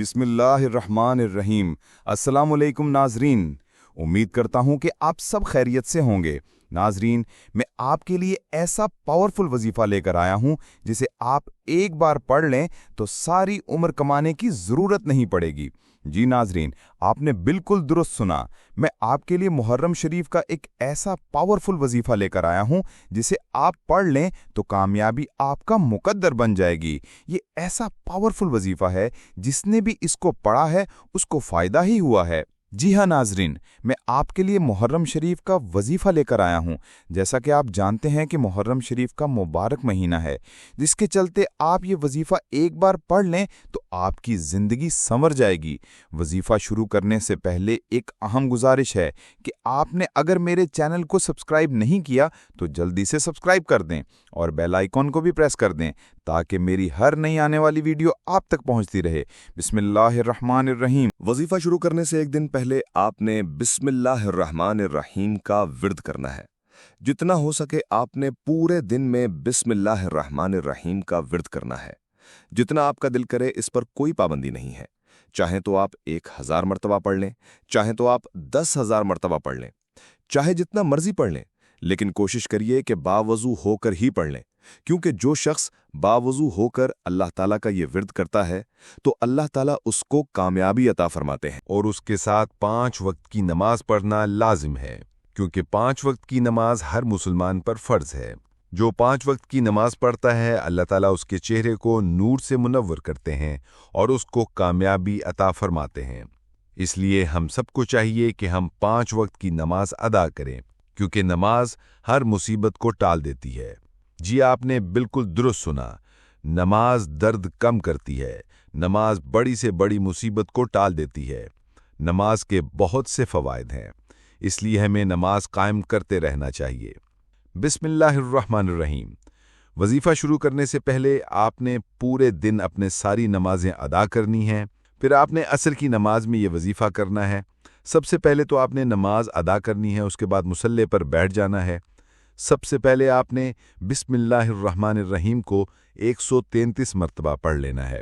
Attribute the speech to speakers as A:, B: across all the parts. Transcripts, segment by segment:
A: بسم اللہ الرحمن الرحیم۔ السلام علیکم ناظرین، امید کرتا ہوں کہ آپ سب خیریت سے ہوں گے۔ ناظرین، میں آپ کے لیے ایسا پاورفل وظیفہ لے کر آیا ہوں جسے آپ ایک بار پڑھ لیں تو ساری عمر کمانے کی ضرورت نہیں پڑے گی۔ جی ناظرین، آپ نے بالکل درست سنا، میں آپ کے لیے محرم شریف کا ایک ایسا پاورفل وظیفہ لے کر آیا ہوں جسے آپ پڑھ لیں تو کامیابی آپ کا مقدر بن جائے گی۔ یہ ایسا پاورفل وظیفہ ہے، جس نے بھی اس کو پڑھا ہے اس کو فائدہ ہی ہوا ہے۔ جی ہاں ناظرین، میں آپ کے لیے محرم شریف کا وظیفہ لے کر آیا ہوں۔ جیسا کہ آپ جانتے ہیں کہ محرم شریف کا مبارک مہینہ ہے، جس کے چلتے آپ یہ وظیفہ ایک بار پڑھ لیں تو آپ کی زندگی سنور جائے گی۔ وظیفہ شروع کرنے سے پہلے ایک اہم گزارش ہے کہ آپ نے اگر میرے چینل کو سبسکرائب نہیں کیا تو جلدی سے سبسکرائب کر دیں اور بیل آئیکن کو بھی پریس کر دیں تاکہ میری ہر نئی آنے والی ویڈیو آپ تک پہنچتی رہے۔ بسم اللہ الرحمن الرحیم۔
B: وظیفہ شروع کرنے سے ایک دن پہلے آپ نے بسم اللہ الرحمن الرحیم کا ورد کرنا ہے۔ جتنا ہو سکے آپ نے پورے دن میں بسم اللہ الرحمن الرحیم کا ورد کرنا ہے۔ جتنا آپ کا دل کرے، اس پر کوئی پابندی نہیں ہے۔ چاہیں تو آپ 1000 مرتبہ پڑھ لیں، چاہیں تو آپ 10,000 مرتبہ پڑھ لیں، چاہے جتنا مرضی پڑھ لیں، لیکن کوشش کریے کہ باوضو ہو کر ہی پڑھ لیں، کیونکہ جو شخص باوضو ہو کر اللہ تعالیٰ کا یہ ورد کرتا ہے تو اللہ تعالیٰ اس کو کامیابی عطا فرماتے ہیں۔
C: اور اس کے ساتھ 5 وقت کی نماز پڑھنا لازم ہے، کیونکہ 5 وقت کی نماز ہر مسلمان پر فرض ہے۔ جو 5 وقت کی نماز پڑھتا ہے، اللہ تعالیٰ اس کے چہرے کو نور سے منور کرتے ہیں اور اس کو کامیابی عطا فرماتے ہیں۔ اس لیے ہم سب کو چاہیے کہ ہم 5 وقت کی نماز ادا کریں، کیونکہ نماز ہر مصیبت کو ٹال دیتی ہے۔ جی آپ نے بالکل درست سنا، نماز درد کم کرتی ہے، نماز بڑی سے بڑی مصیبت کو ٹال دیتی ہے۔ نماز کے بہت سے فوائد ہیں، اس لیے ہمیں نماز قائم کرتے رہنا چاہیے۔ بسم اللہ الرحمن الرحیم۔ وظیفہ شروع کرنے سے پہلے آپ نے پورے دن اپنے ساری نمازیں ادا کرنی ہیں، پھر آپ نے عصر کی نماز میں یہ وظیفہ کرنا ہے۔ سب سے پہلے تو آپ نے نماز ادا کرنی ہے، اس کے بعد مصلی پر بیٹھ جانا ہے۔ سب سے پہلے آپ نے بسم اللہ الرحمن الرحیم کو 133 مرتبہ پڑھ لینا ہے۔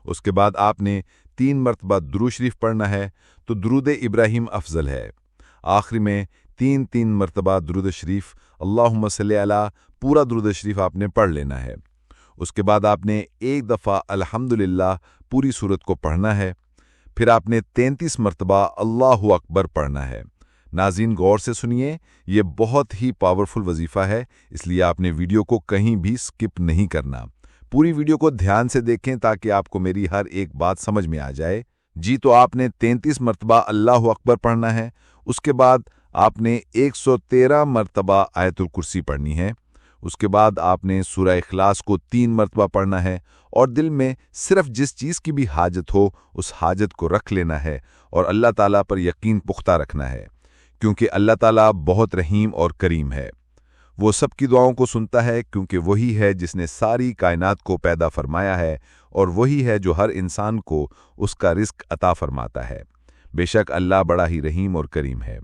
C: اس کے بعد آپ نے 3 مرتبہ درود شریف پڑھنا ہے، تو درود ابراہیم افضل ہے۔ آخری میں 3 مرتبہ درود شریف اللہم صلی علی پورا درود شریف آپ نے پڑھ لینا ہے۔ اس کے بعد آپ نے ایک دفعہ الحمدللہ پوری سورت کو پڑھنا ہے، پھر آپ نے 33 مرتبہ اللہ اکبر پڑھنا ہے۔ ناظرین غور سے سنیے، یہ بہت ہی پاورفل وظیفہ ہے، اس لیے آپ نے ویڈیو کو کہیں بھی سکپ نہیں کرنا۔ پوری ویڈیو کو دھیان سے دیکھیں تاکہ آپ کو میری ہر ایک بات سمجھ میں آ جائے۔ جی تو آپ نے 33 مرتبہ اللہ اکبر پڑھنا ہے، اس کے بعد آپ نے 113 مرتبہ آیت الکرسی پڑھنی ہے، اس کے بعد آپ نے سورہ اخلاص کو 3 مرتبہ پڑھنا ہے، اور دل میں صرف جس چیز کی بھی حاجت ہو اس حاجت کو رکھ لینا ہے اور اللہ تعالیٰ پر یقین پختہ رکھنا ہے، کیونکہ اللہ تعالیٰ بہت رحیم اور کریم ہے۔ وہ سب کی دعاؤں کو سنتا ہے، کیونکہ وہی ہے جس نے ساری کائنات کو پیدا فرمایا ہے، اور وہی ہے جو ہر انسان کو اس کا رزق عطا فرماتا ہے۔ بے شک اللہ بڑا ہی رحیم اور کریم ہے۔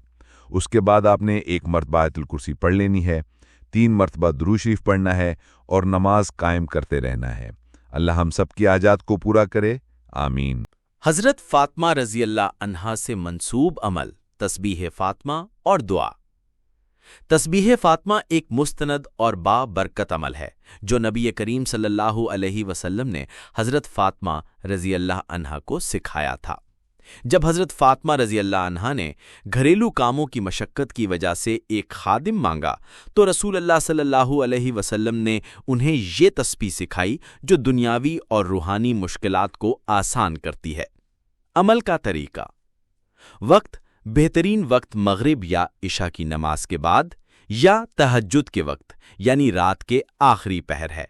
C: اس کے بعد آپ نے 1 مرتبہ آیت الکرسی پڑھ لینی ہے، 3 مرتبہ درود شریف پڑھنا ہے اور نماز قائم کرتے رہنا ہے۔ اللہ ہم سب کی حاجات کو پورا کرے، آمین۔
D: حضرت فاطمہ رضی اللہ عنہا سے منسوب عمل تسبیح فاطمہ اور دعا۔ تسبیح فاطمہ ایک مستند اور بابرکت عمل ہے جو نبی کریم صلی اللہ علیہ وسلم نے حضرت فاطمہ رضی اللہ عنہا کو سکھایا تھا۔ جب حضرت فاطمہ رضی اللہ عنہا نے گھریلو کاموں کی مشقت کی وجہ سے ایک خادم مانگا تو رسول اللہ صلی اللہ علیہ وسلم نے انہیں یہ تسبیح سکھائی جو دنیاوی اور روحانی مشکلات کو آسان کرتی ہے۔ عمل کا طریقہ: وقت: بہترین وقت مغرب یا عشاء کی نماز کے بعد یا تہجد کے وقت یعنی رات کے آخری پہر ہے۔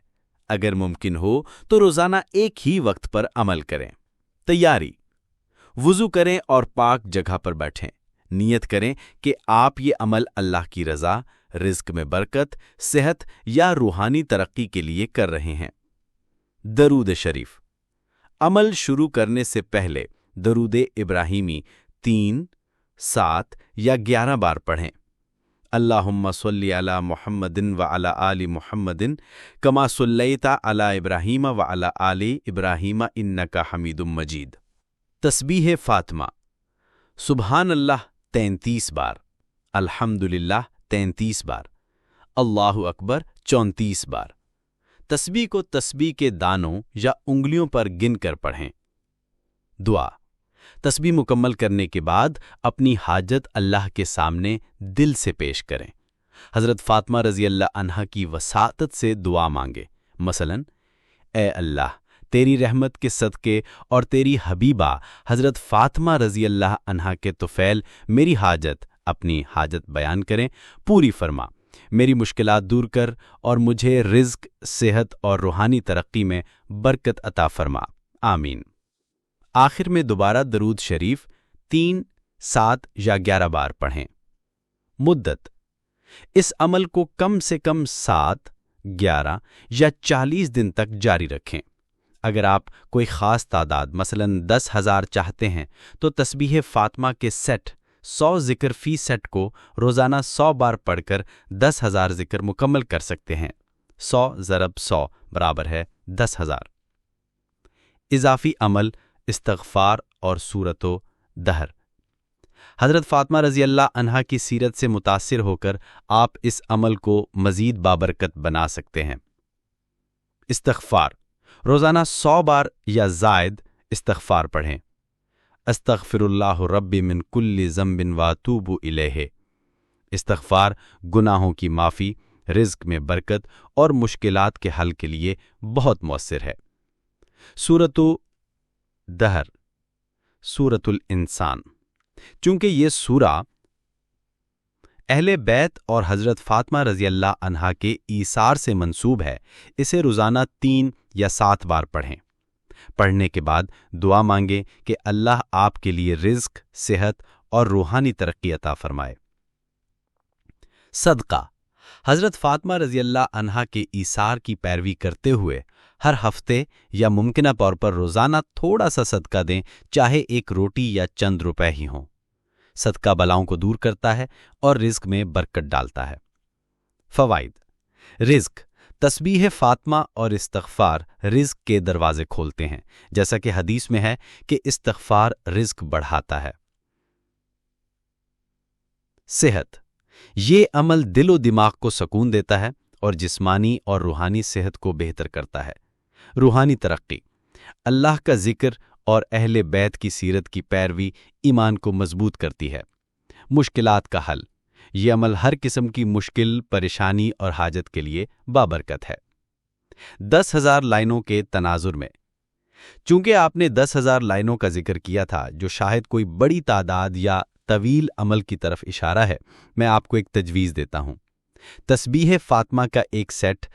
D: اگر ممکن ہو تو روزانہ ایک ہی وقت پر عمل کریں۔ تیاری: وضو کریں اور پاک جگہ پر بیٹھیں۔ نیت کریں کہ آپ یہ عمل اللہ کی رضا، رزق میں برکت، صحت یا روحانی ترقی کے لیے کر رہے ہیں۔ درود شریف: عمل شروع کرنے سے پہلے درود ابراہیمی 3، 7 یا 11 بار پڑھیں۔ اللہم صلی علی محمد وعلی آل محمد کما صلیت علی ابراہیم وعلی آل ابراہیم انک حمید مجید۔ तस्बीह फातिमा। सुबहान अल्लाह 33 बार, अल्हम्दुलिल्लाह 33 बार, अल्लाहु अकबर 34 बार। तस्बीह को तस्बीह के दानों या उंगलियों पर गिनकर पढ़ें। दुआ। तस्बीह मुकम्मल करने के बाद अपनी हाजत अल्लाह के सामने दिल से पेश करें। हज़रत फ़ातिमा रज़ी अल्लाह अन्हा की वसातत से दुआ मांगे, मसलन, ए अल्लाह, तेरी रहमत के सदके और तेरी हबीबा हज़रत फ़ातिमा रज़ी अल्लाह अन्हा के तुफ़ैल मेरी हाजत, अपनी हाजत बयान करें, पूरी फरमा, मेरी मुश्किलात दूर कर और मुझे रिज़्क, सेहत और रूहानी तरक्की में बरकत अता फरमा, आमीन। आखिर में दोबारा दरूद शरीफ 3, 7 या 11 बार पढ़ें। मुद्दत। इस अमल को कम से कम 7, 11 या 40 दिन तक जारी रखें। अगर आप कोई ख़ास तादाद मसलन 10,000 चाहते हैं तो तस्बीह फातिमा के सेट 100 ज़िक्र फ़ी सेट को रोज़ाना 100 बार पढ़कर 10,000 ज़िक्र मुकम्मल कर सकते हैं। 100 ज़रब 100 बराबर है 10,000। इज़ाफ़ी अमल, इस्तग़फ़ार और सूरतो दहर। हज़रत फ़ातिमा रज़ी अल्लाह अन्हा की सीरत से मुतासिर होकर आप इस अमल को मज़ीद बाबरकत बना सकते हैं। इस्तग़फ़ार। रोज़ाना 100 बार या ज़ायद इस्तग़फ़ार पढ़ें। अस्तग़फ़िरुल्लाह रब्बी मिन कुल्लि ज़ंबिन व अतूबु इलैहि। इस्तग़फ़ार गुनाहों की माफ़ी, रिज़्क में बरकत और मुश्किलात के हल के लिए बहुत मौसर है। सूरतो दहर, सूरतुल इंसान। चूंकि ये सूरा अहले बैत और हज़रत फ़ातिमा रज़ी अल्लाह अन्हा के ईसार से मंसूब है, इसे रोज़ाना 3 या 7 बार पढ़ें। पढ़ने के बाद दुआ मांगें कि अल्लाह आपके लिए रिज़्क, सेहत और रूहानी तरक्की अता फरमाए। सदका। हज़रत फ़ातिमा रज़ी अल्लाह अन्हा के ईसार की पैरवी करते हुए हर हफ्ते या मुमकिना तौर पर रोज़ाना थोड़ा सा सदका दें, चाहे एक रोटी या चंद रुपए ही हों। सदका बलाओं को दूर करता है और रिज़्क में बरकत डालता है। फ़वाइद। रिज़्क। तस्बीह फातिमा और इस्तग़फ़ार रिज़्क के दरवाजे खोलते हैं, जैसा कि हदीस में है कि इस्तग़फ़ार रिज़्क बढ़ाता है। सेहत। ये अमल दिलो दिमाग को सुकून देता है और जिस्मानी और रूहानी सेहत को बेहतर करता है। रूहानी तरक्की। अल्लाह का जिक्र और अहले बैत की सीरत की पैरवी ईमान को मजबूत करती है। मुश्किलात का हल। ये अमल हर किस्म की मुश्किल, परेशानी और हाजत के लिए बाबरकत है। 10,000 लाइनों के तनाजुर में। चूंकि आपने 10,000 लाइनों का जिक्र किया था, जो शायद कोई बड़ी तादाद या तवील अमल की तरफ इशारा है, मैं आपको एक तजवीज़ देता हूं। तस्बीह फातिमा का एक सेट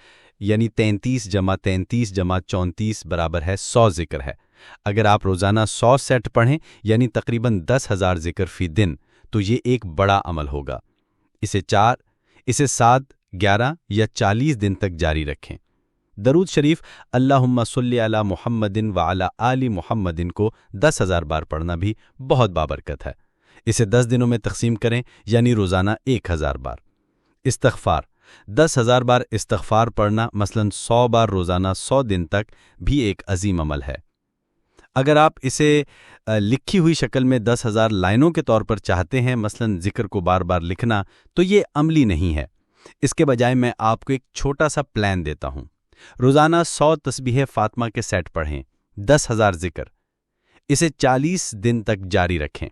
D: यानी 33 जमा 33 जमा 34 बराबर है 100 ज़िक्र है। अगर आप रोज़ाना 100 सेट पढ़ें यानी तकरीबन 10,000 ज़िक्र फ़ी दिन, तो ये एक बड़ा अमल होगा। इसे 7, 11 या 40 दिन तक जारी रखें। दरूद शरीफ अल्लाहुम्मा सल्ली अला मुहम्मदिन व अला आली मुहम्मदिन को 10,000 बार पढ़ना भी बहुत बाबरकत है। इसे 10 दिनों में तकसीम करें यानी रोज़ाना 1,000 बार। इस्तग़फ़ार। 10,000 बार इस्तग़फ़ार पढ़ना मसलन 100 बार रोज़ाना 100 दिन तक भी एक अजीम अमल है। अगर आप इसे लिखी हुई शक्ल में 10,000 लाइनों के तौर पर चाहते हैं, मसलन जिक्र को बार बार लिखना, तो ये अमली नहीं है। इसके बजाय मैं आपको एक छोटा सा प्लान देता हूँ। रोज़ाना 100 तस्बीह फातिमा के सेट पढ़ें, 10,000 जिक्र। इसे 40 दिन तक जारी रखें।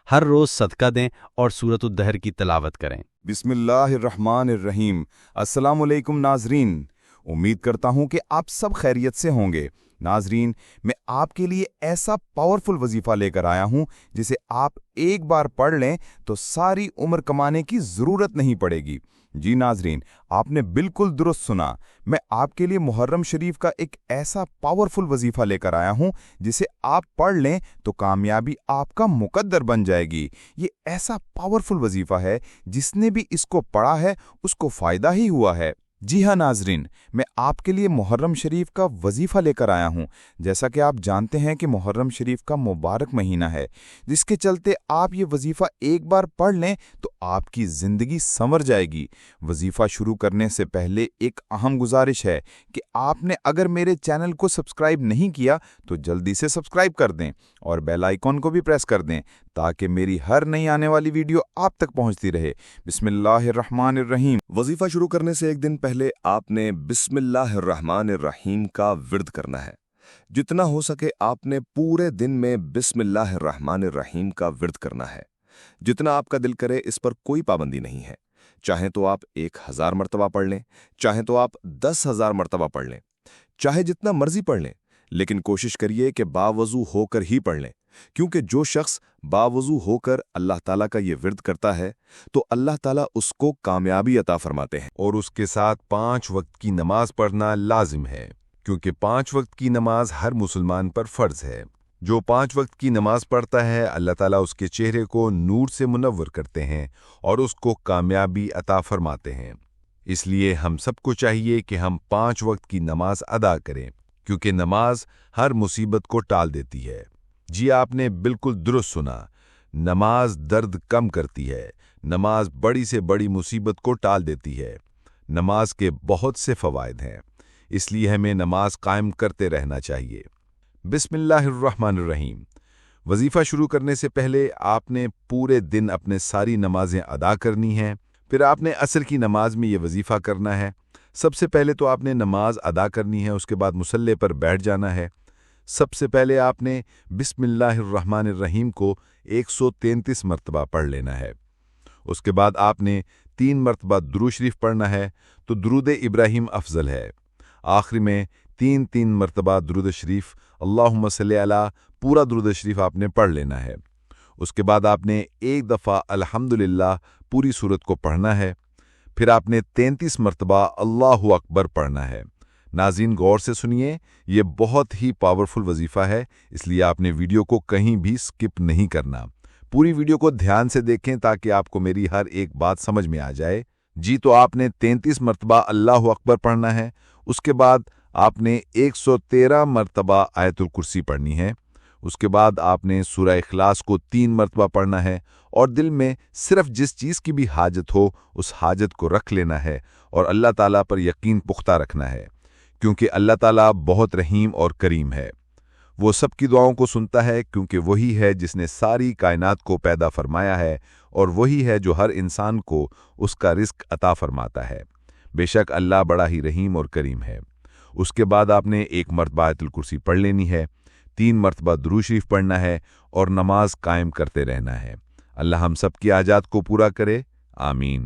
D: हर रोज़ सदका दें और सूरतुद दहर की तिलावत करें।
A: बिस्मिल्लाहिर्रहमानिर्रहीम। अस्सलाम वालेकुम नाजरीन, उम्मीद करता हूँ कि आप सब खैरियत से होंगे। नाजरीन, मैं आपके लिए ऐसा पावरफुल वजीफ़ा लेकर आया हूँ जिसे आप एक बार पढ़ लें तो सारी उम्र कमाने की ज़रूरत नहीं पड़ेगी। जी नाजरीन, आपने बिल्कुल दुरुस्त सुना। मैं आपके लिए मुहर्रम शरीफ का एक ऐसा पावरफुल वजीफ़ा लेकर आया हूँ जिसे आप पढ़ लें तो कामयाबी आपका मुकद्दर बन जाएगी। ये ऐसा पावरफुल वजीफ़ा है, जिसने भी इसको पढ़ा है उसको फ़ायदा ही हुआ है। जी हाँ नाजरीन, मैं आपके लिए मुहर्रम शरीफ का वजीफ़ा लेकर आया हूँ। जैसा कि आप जानते हैं कि मुहर्रम शरीफ का मुबारक महीना है, जिसके चलते आप ये वजीफ़ा एक बार पढ़ लें तो आपकी ज़िंदगी संवर जाएगी। वजीफ़ा शुरू करने से पहले एक अहम गुजारिश है कि आपने अगर मेरे चैनल को सब्सक्राइब नहीं किया तो जल्दी से सब्सक्राइब कर दें और बेल आइकॉन को भी प्रेस कर दें ताकि मेरी हर नई आने वाली वीडियो आप तक पहुँचती रहे। बिस्मिल्लाहिर्रहमानिर्रहीम।
B: वजीफा शुरू करने से एक दिन पहले आपने बिस्मिल्लाहिर्रहमानिर्रहीम का विर्द करना है। जितना हो सके आपने पूरे दिन में बिस्मिल्लाहिर्रहमानिर्रहीम का विर्द करना है। जितना आपका दिल करे, इस पर कोई पाबंदी नहीं है। चाहे तो आप 1000 मरतबा पढ़ लें, चाहे तो आप 10,000 मरतबा पढ़ लें, चाहे जितना मर्जी पढ़ लें, लेकिन कोशिश करिए कि बावजू होकर ही पढ़ लें, क्योंकि जो शख्स बावजू होकर अल्लाह ताला का ये विर्द करता है तो अल्लाह ताला उसको कामयाबी अता फरमाते हैं।
C: और उसके साथ 5 वक्त की नमाज पढ़ना लाजिम है, क्योंकि 5 वक्त की नमाज हर मुसलमान पर फर्ज है। जो 5 वक्त की नमाज पढ़ता है अल्लाह ताला उसके चेहरे को नूर से मुनव्वर करते हैं और उसको कामयाबी अता फरमाते हैं। इसलिए हम सबको चाहिए कि हम 5 वक्त की नमाज अदा करें, क्योंकि नमाज हर मुसीबत को टाल देती है। जी आपने बिल्कुल दुरुस्त सुना, नमाज दर्द कम करती है, नमाज बड़ी से बड़ी मुसीबत को टाल देती है। नमाज के बहुत से फ़वाइद हैं, इसलिए हमें नमाज कायम करते रहना चाहिए। बिस्मिल्लाहिर्रहमानिर्रहीम। वजीफ़ा शुरू करने से पहले आपने पूरे दिन अपने सारी नमाजें अदा करनी हैं। फिर आपने असर की नमाज में ये वजीफ़ा करना है। सबसे पहले तो आपने नमाज अदा करनी है, उसके बाद मुसल्ले पर बैठ जाना है। सबसे पहले आपने बिस्मिल्लाहिर्रहमानिर्रहीम को 133 मरतबा पढ़ लेना है। उसके बाद आपने 3 मरतबा दुरूद शरीफ पढ़ना है, तो दुरूद इब्राहिम अफजल है। आखिरी में 3 मरतबा दुरूद शरीफ अल्लाहुम्मा सल्ली अला पूरा दुरूद शरीफ आपने पढ़ लेना है। उसके बाद आपने एक दफ़ा अल्हम्दुलिल्लाह पूरी सूरत को पढ़ना है। फिर आपने 33 मरतबा अल्लाहु अकबर पढ़ना है। नाज़रीन गौर से सुनिए, ये बहुत ही पावरफुल वजीफ़ा है, इसलिए आपने वीडियो को कहीं भी स्किप नहीं करना। पूरी वीडियो को ध्यान से देखें ताकि आपको मेरी हर एक बात समझ में आ जाए। जी तो आपने 33 मरतबा अल्लाहु अकबर पढ़ना है। उसके बाद आपने 113 मरतबा आयतुल कुर्सी पढ़नी है। उसके बाद आपने सूरह इखलास को 3 मरतबा पढ़ना है और दिल में सिर्फ जिस चीज़ की भी हाजत हो उस हाजत को रख लेना है और अल्लाह ताला पर यकीन पुख्ता रखना है, क्योंकि अल्लाह ताला बहुत रहीम और करीम है। वो सबकी दुआओं को सुनता है, क्योंकि वही है जिसने सारी कायनात को पैदा फरमाया है और वही है जो हर इंसान को उसका रिस्क अता फरमाता है। बेशक अल्लाह बड़ा ही रहीम और करीम है। उसके बाद आपने 1 मरतबा आयतुल कुर्सी पढ़ लेनी है, 3 मरतबा दुरूद शरीफ पढ़ना है और नमाज कायम करते रहना है। अल्लाह हम सब की हाजात को पूरा करे, आमीन।